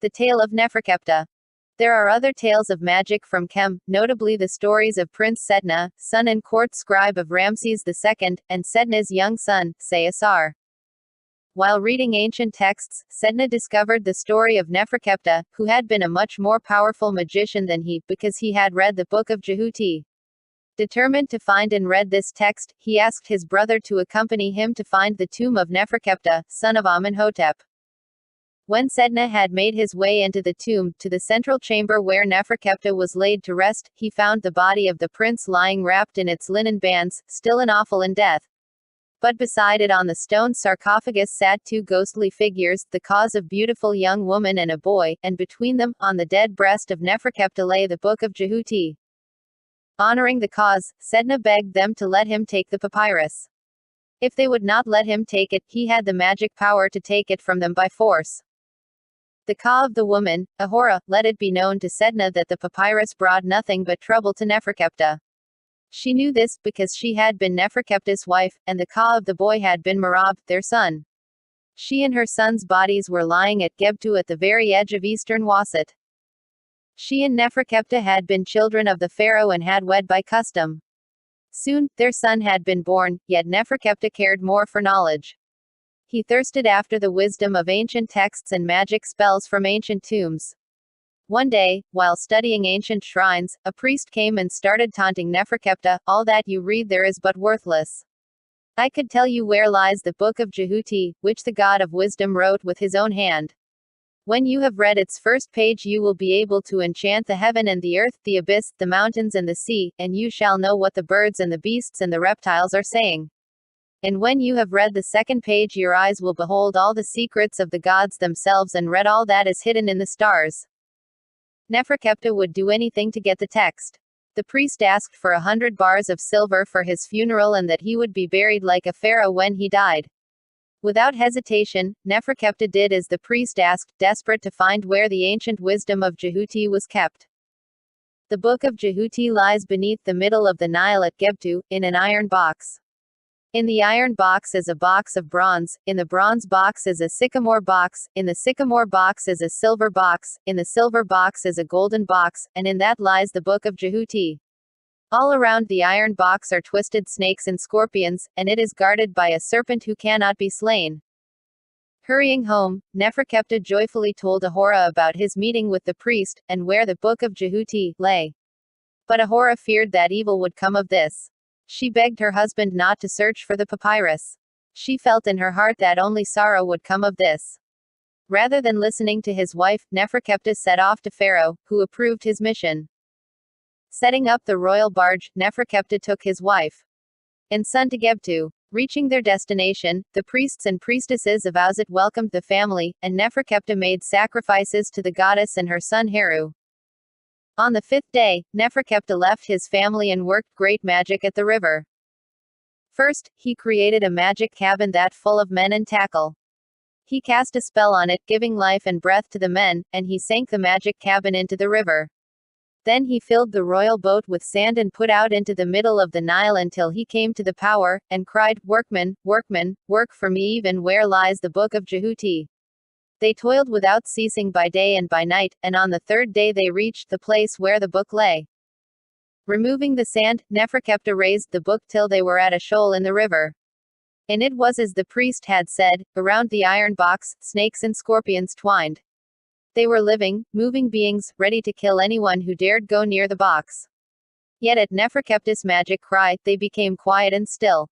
The Tale of Nefrekeptah. There are other tales of magic from Kem, notably the stories of Prince Sedna, son and court scribe of Ramses II, and Sedna's young son, Sayasar. While reading ancient texts, Sedna discovered the story of Nefrekeptah, who had been a much more powerful magician than he, because he had read the book of Jehuti. Determined to find and read this text, he asked his brother to accompany him to find the tomb of Nefrekeptah, son of Amenhotep. When Sedna had made his way into the tomb, to the central chamber where Nefrekeptah was laid to rest, he found the body of the prince lying wrapped in its linen bands, still and awful in death. But beside it on the stone sarcophagus sat two ghostly figures, the cause of beautiful young woman and a boy, and between them, on the dead breast of Nefrekeptah lay the book of Jehuti. Honoring the cause, Sedna begged them to let him take the papyrus. If they would not let him take it, he had the magic power to take it from them by force. The Ka of the woman, Ahura, let it be known to Sedna that the papyrus brought nothing but trouble to Nefrekeptah. She knew this, because she had been Nefrekeptah's wife, and the Ka of the boy had been Merab, their son. She and her sons' bodies were lying at Gebtu at the very edge of eastern Wasit. She and Nefrekeptah had been children of the Pharaoh and had wed by custom. Soon, their son had been born, yet Nefrekeptah cared more for knowledge. He thirsted after the wisdom of ancient texts and magic spells from ancient tombs. One day, while studying ancient shrines, a priest came and started taunting Nefrekeptah, "All that you read there is but worthless. I could tell you where lies the book of Jehuti, which the god of wisdom wrote with his own hand. When you have read its first page you will be able to enchant the heaven and the earth, the abyss, the mountains and the sea, and you shall know what the birds and the beasts and the reptiles are saying. And when you have read the second page your eyes will behold all the secrets of the gods themselves and read all that is hidden in the stars." Nefrekeptah would do anything to get the text. The priest asked for 100 bars of silver for his funeral and that he would be buried like a pharaoh when he died. Without hesitation, Nefrekeptah did as the priest asked, desperate to find where the ancient wisdom of Jehuti was kept. The book of Jehuti lies beneath the middle of the Nile at Gebtu, in an iron box. In the iron box is a box of bronze, in the bronze box is a sycamore box, in the sycamore box is a silver box, in the silver box is a golden box, and in that lies the book of Jehuti. All around the iron box are twisted snakes and scorpions, and it is guarded by a serpent who cannot be slain. Hurrying home, Nefrekeptah joyfully told Ahura about his meeting with the priest, and where the book of Jehuti lay. But Ahura feared that evil would come of this. She begged her husband not to search for the papyrus. She felt in her heart that only sorrow would come of this. Rather than listening to his wife, Nefrekeptah set off to Pharaoh, who approved his mission. Setting up the royal barge, Nefrekeptah took his wife and son to Gebtu. Reaching their destination, the priests and priestesses of Auzit welcomed the family, and Nefrekeptah made sacrifices to the goddess and her son Heru. On the 5th day, Nefrekeptah left his family and worked great magic at the river. First, he created a magic cabin that full of men and tackle. He cast a spell on it, giving life and breath to the men, and he sank the magic cabin into the river. Then he filled the royal boat with sand and put out into the middle of the Nile until he came to the Power, and cried, "Workmen, workmen, work for me even where lies the book of Jehuti." They toiled without ceasing by day and by night, and on the 3rd day they reached the place where the book lay. Removing the sand, Nefrekeptah raised the book till they were at a shoal in the river. And it was as the priest had said, around the iron box, snakes and scorpions twined. They were living, moving beings, ready to kill anyone who dared go near the box. Yet at Nefrekeptah's magic cry, they became quiet and still.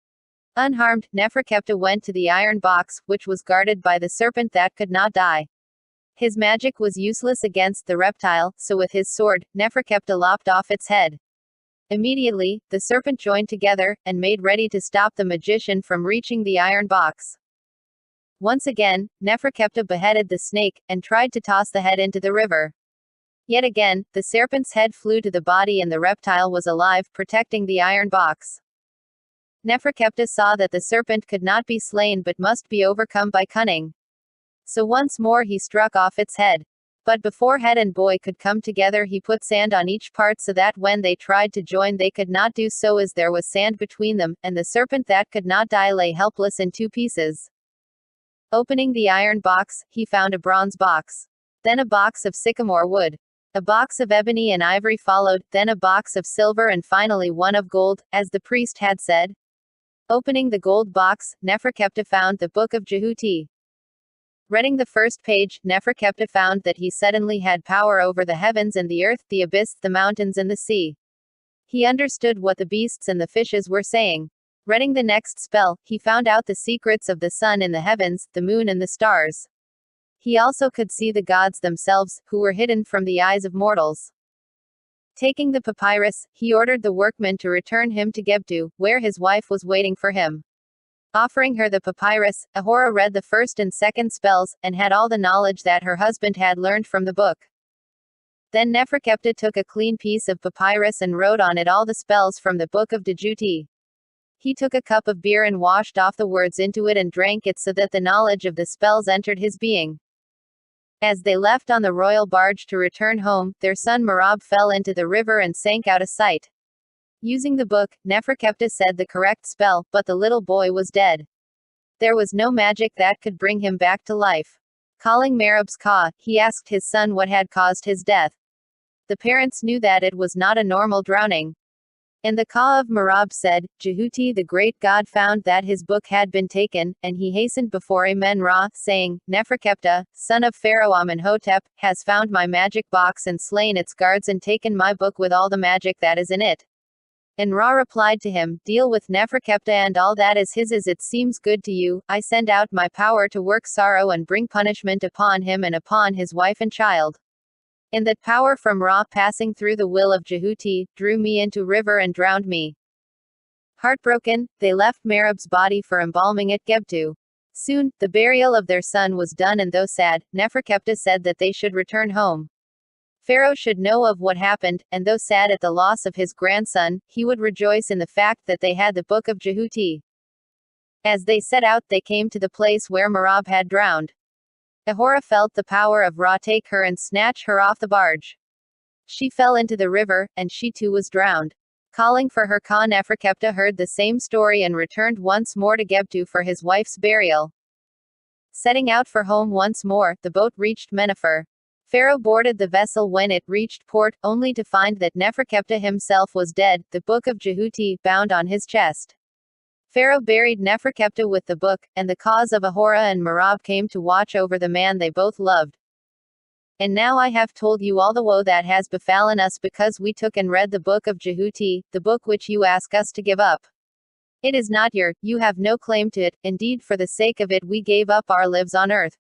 Unharmed, Nefrekeptah went to the iron box, which was guarded by the serpent that could not die. His magic was useless against the reptile, so with his sword, Nefrekeptah lopped off its head. Immediately, the serpent joined together, and made ready to stop the magician from reaching the iron box. Once again, Nefrekeptah beheaded the snake, and tried to toss the head into the river. Yet again, the serpent's head flew to the body and the reptile was alive, protecting the iron box. Nefrekeptah saw that the serpent could not be slain but must be overcome by cunning. So once more he struck off its head. But before head and boy could come together he put sand on each part so that when they tried to join they could not do so as there was sand between them, and the serpent that could not die lay helpless in 2 pieces. Opening the iron box, he found a bronze box. Then a box of sycamore wood. A box of ebony and ivory followed, then a box of silver and finally one of gold, as the priest had said. Opening the gold box, Nefrekeptah found the book of Jehuti. Reading the first page, Nefrekeptah found that he suddenly had power over the heavens and the earth, the abyss, the mountains and the sea. He understood what the beasts and the fishes were saying. Reading the next spell, he found out the secrets of the sun in the heavens, the moon and the stars. He also could see the gods themselves, who were hidden from the eyes of mortals. Taking the papyrus, he ordered the workmen to return him to Gebtu, where his wife was waiting for him. Offering her the papyrus, Ahura read the first and second spells, and had all the knowledge that her husband had learned from the book. Then Nefrekeptah took a clean piece of papyrus and wrote on it all the spells from the book of Jehuti. He took a cup of beer and washed off the words into it and drank it so that the knowledge of the spells entered his being. As they left on the royal barge to return home, their son Merab fell into the river and sank out of sight. Using the book, Nefrekeptah said the correct spell, but the little boy was dead. There was no magic that could bring him back to life. Calling Merab's Ka, he asked his son what had caused his death. The parents knew that it was not a normal drowning. And the Ka of Merab said, Jehuti the great god found that his book had been taken, and he hastened before Amen-Ra, saying, Nefrekeptah, son of Pharaoh Amenhotep, has found my magic box and slain its guards and taken my book with all the magic that is in it. And Ra replied to him, Deal with Nefrekeptah and all that is his as it seems good to you. I send out my power to work sorrow and bring punishment upon him and upon his wife and child. And that power from Ra passing through the will of Jehuti, drew me into river and drowned me. Heartbroken, they left Merab's body for embalming at Gebtu. Soon, the burial of their son was done and though sad, Nefrekeptah said that they should return home. Pharaoh should know of what happened, and though sad at the loss of his grandson, he would rejoice in the fact that they had the book of Jehuti. As they set out, they came to the place where Merab had drowned. Ahura felt the power of Ra take her and snatch her off the barge. She fell into the river, and she too was drowned. Calling for her Ka, Nefrekeptah heard the same story and returned once more to Gebtu for his wife's burial. Setting out for home once more, the boat reached Menepher. Pharaoh boarded the vessel when it reached port, only to find that Nefrekeptah himself was dead, the book of Jehuti, bound on his chest. Pharaoh buried Nefrekeptah with the book, and the cause of Ahura and Merab came to watch over the man they both loved. And now I have told you all the woe that has befallen us because we took and read the book of Jehuti, the book which you ask us to give up. It is not your, you have no claim to it, indeed for the sake of it we gave up our lives on earth.